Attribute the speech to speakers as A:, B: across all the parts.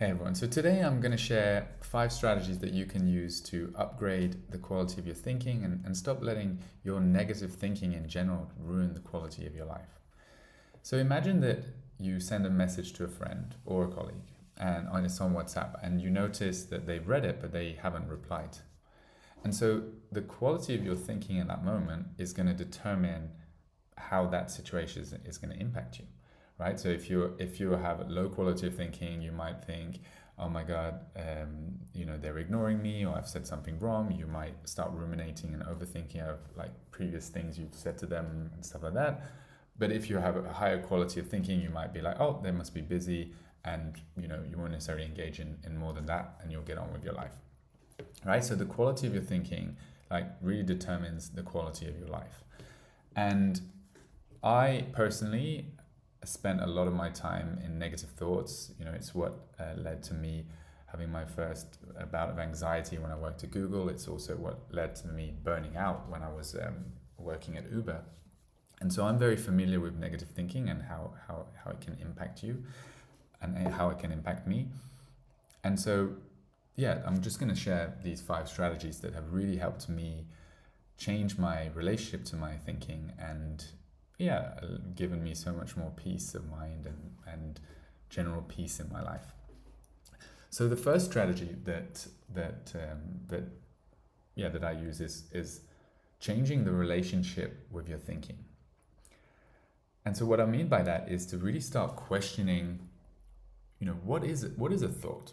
A: Hey everyone, so today I'm going to share 5 strategies that you can use to upgrade the quality of your thinking and stop letting your negative thinking in general ruin the quality of your life. So imagine that you send a message to a friend or a colleague and it's on WhatsApp and you notice that they've read it but they haven't replied. And so the quality of your thinking in that moment is going to determine how that situation is going to impact you, right? So if you have a low quality of thinking, you might think, oh my god, they're ignoring me, or I've said something wrong. You might start ruminating and overthinking of like previous things you've said to them and stuff like that. But if you have a higher quality of thinking, you might be like, oh, they must be busy, and you won't necessarily engage in more than that, and you'll get on with your life, right? So the quality of your thinking like really determines the quality of your life. And I personally spent a lot of my time in negative thoughts. It's what led to me having my first bout of anxiety when I worked at Google. It's also what led to me burning out when I was working at Uber. And so I'm very familiar with negative thinking and how it can impact you and how it can impact me. And so, yeah, I'm just going to share these 5 strategies that have really helped me change my relationship to my thinking and given me so much more peace of mind and general peace in my life. So the first strategy that I use is changing the relationship with your thinking. And so what I mean by that is to really start questioning, what is a thought?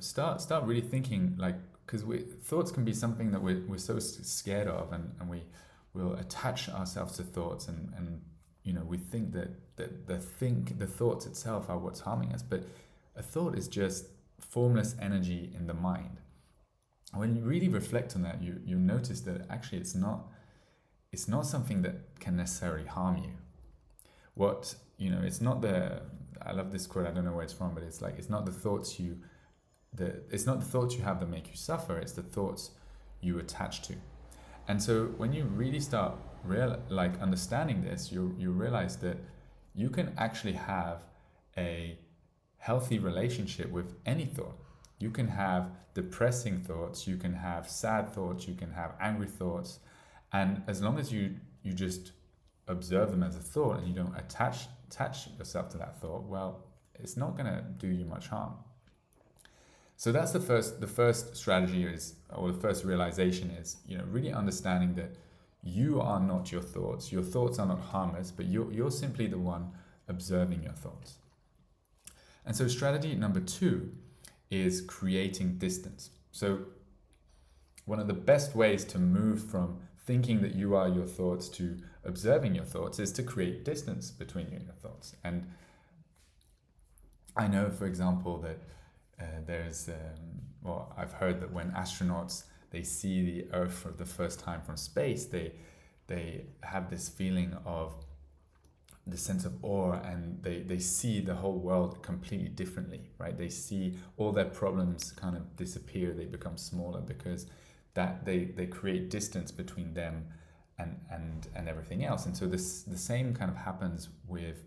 A: Start really thinking, like, because thoughts can be something that we're so scared of, and we'll attach ourselves to thoughts, and we think that the thoughts itself are what's harming us, but a thought is just formless energy in the mind. When you really reflect on that, you notice that actually it's not something that can necessarily harm you. It's not I love this quote, I don't know where it's from, but it's like, it's not the thoughts you have that make you suffer, it's the thoughts you attach to. And so when you really start understanding this, you realize that you can actually have a healthy relationship with any thought. You can have depressing thoughts, you can have sad thoughts, you can have angry thoughts, and as long as you just observe them as a thought and you don't attach yourself to that thought, well, it's not going to do you much harm. So that's the first strategy or the first realization is, really understanding that you are not your thoughts. Your thoughts are not harmless, but you're simply the one observing your thoughts. And so strategy number 2 is creating distance. So one of the best ways to move from thinking that you are your thoughts to observing your thoughts is to create distance between you and your thoughts. And I know, for example, that I've heard that when astronauts, they see the Earth for the first time from space, they have this feeling of the sense of awe, and they see the whole world completely differently, right? They see all their problems kind of disappear, they become smaller, because that they create distance between them and everything else. And so the same kind of happens with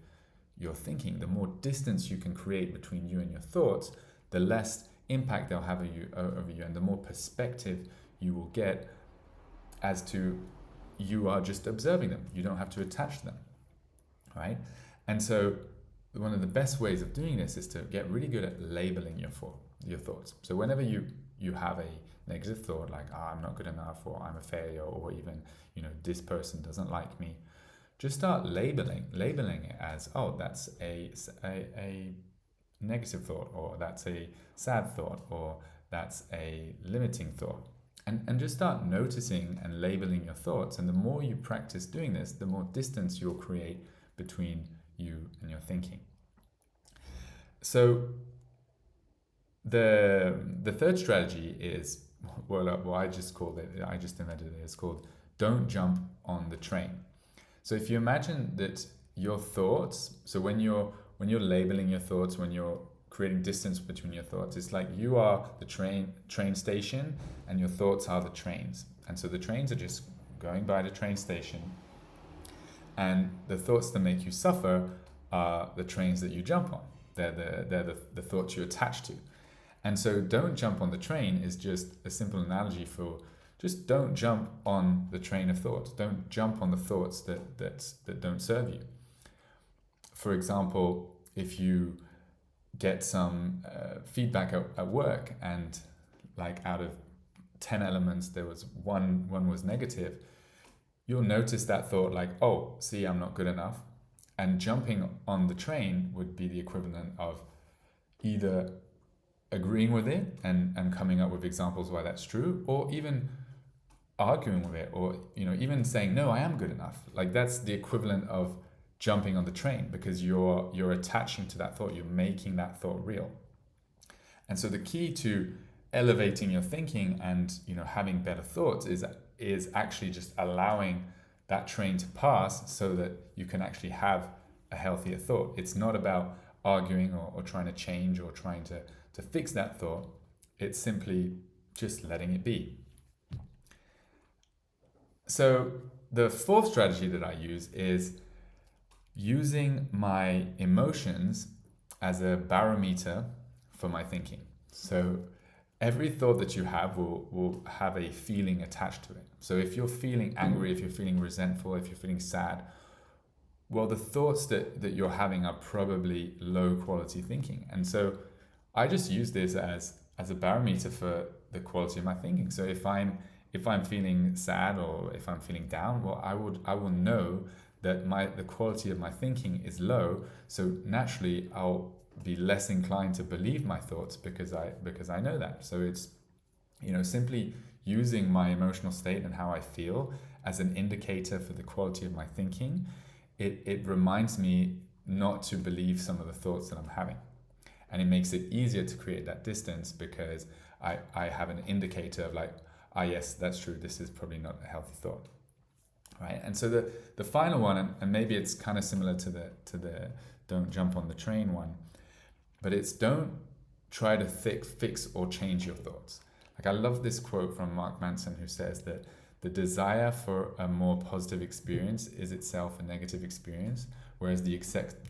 A: your thinking. The more distance you can create between you and your thoughts, the less impact they'll have over you, and the more perspective you will get as to you are just observing them. You don't have to attach to them, right? And so one of the best ways of doing this is to get really good at labeling your thoughts. So whenever you have a negative thought, like, I'm not good enough, or I'm a failure, or even, this person doesn't like me, just start labeling it as, oh, that's a negative thought, or that's a sad thought, or that's a limiting thought, and just start noticing and labeling your thoughts. And the more you practice doing this, the more distance you'll create between you and your thinking. So the third strategy is what I just invented it. It's called don't jump on the train. So if you imagine that your thoughts, so when you're labeling your thoughts, when you're creating distance between your thoughts, it's like you are the train station, and your thoughts are the trains. And so the trains are just going by the train station, and the thoughts that make you suffer are the trains that you jump on. the thoughts you attach to. And so don't jump on the train is just a simple analogy for just don't jump on the train of thought. Don't jump on the thoughts that don't serve you. For example, if you get some feedback at work and like out of 10 elements, there was one was negative, you'll notice that thought like, oh, see, I'm not good enough. And jumping on the train would be the equivalent of either agreeing with it and coming up with examples why that's true, or even arguing with it, or even saying, no, I am good enough. Like that's the equivalent of jumping on the train, because you're attaching to that thought, you're making that thought real. And so the key to elevating your thinking and having better thoughts is actually just allowing that train to pass so that you can actually have a healthier thought. It's not about arguing or trying to change or trying to fix that thought. It's simply just letting it be. So the fourth strategy that I use is using my emotions as a barometer for my thinking. So every thought that you have will have a feeling attached to it. So if you're feeling angry, if you're feeling resentful, if you're feeling sad, well, the thoughts that you're having are probably low quality thinking. And so I just use this as a barometer for the quality of my thinking. So if I'm feeling sad or if I'm feeling down, well, I will know that the quality of my thinking is low. So naturally, I'll be less inclined to believe my thoughts because I know that. So it's simply using my emotional state and how I feel as an indicator for the quality of my thinking. It reminds me not to believe some of the thoughts that I'm having. And it makes it easier to create that distance because I have an indicator of like, yes, that's true. This is probably not a healthy thought, right? And so the final one, and maybe it's kind of similar to the don't jump on the train one, but it's don't try to fix or change your thoughts. Like I love this quote from Mark Manson, who says that the desire for a more positive experience is itself a negative experience, whereas the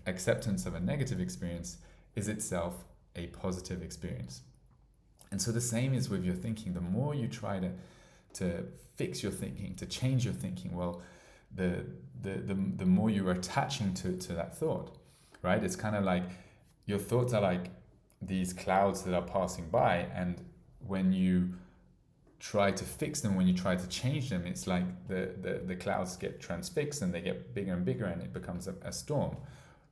A: acceptance of a negative experience is itself a positive experience. And so the same is with your thinking. The more you try to fix your thinking, to change your thinking, well, the more you're attaching to that thought, right? It's kind of like your thoughts are like these clouds that are passing by, and when you try to fix them, when you try to change them, it's like the clouds get transfixed and they get bigger and bigger and it becomes a storm.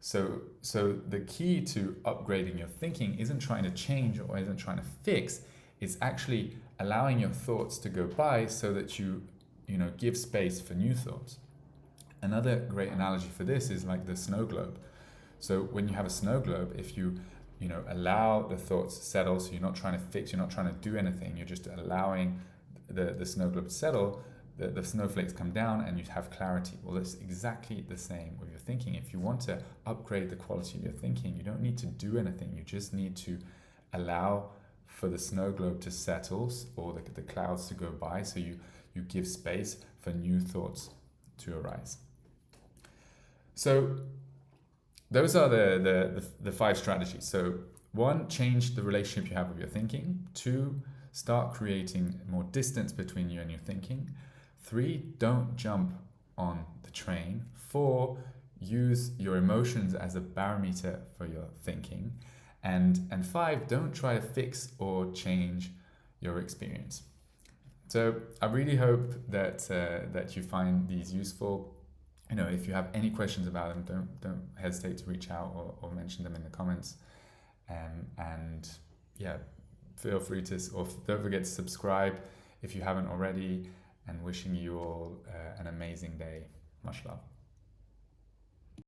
A: So the key to upgrading your thinking isn't trying to change or isn't trying to fix, it's actually allowing your thoughts to go by so that you give space for new thoughts. Another great analogy for this is like the snow globe. So when you have a snow globe, if you allow the thoughts to settle, so you're not trying to fix, you're not trying to do anything, you're just allowing the snow globe to settle, the snowflakes come down and you have clarity. Well, it's exactly the same with your thinking. If you want to upgrade the quality of your thinking, you don't need to do anything. You just need to allow for the snow globe to settle or the clouds to go by, so you give space for new thoughts to arise. So those are the 5 strategies. So 1, change the relationship you have with your thinking. 2, start creating more distance between you and your thinking. 3, don't jump on the train. 4, use your emotions as a barometer for your thinking. And 5, don't try to fix or change your experience. So I really hope that you find these useful. If you have any questions about them, don't hesitate to reach out or mention them in the comments. And yeah, feel free to, or don't forget to subscribe if you haven't already. And wishing you all an amazing day. Much love.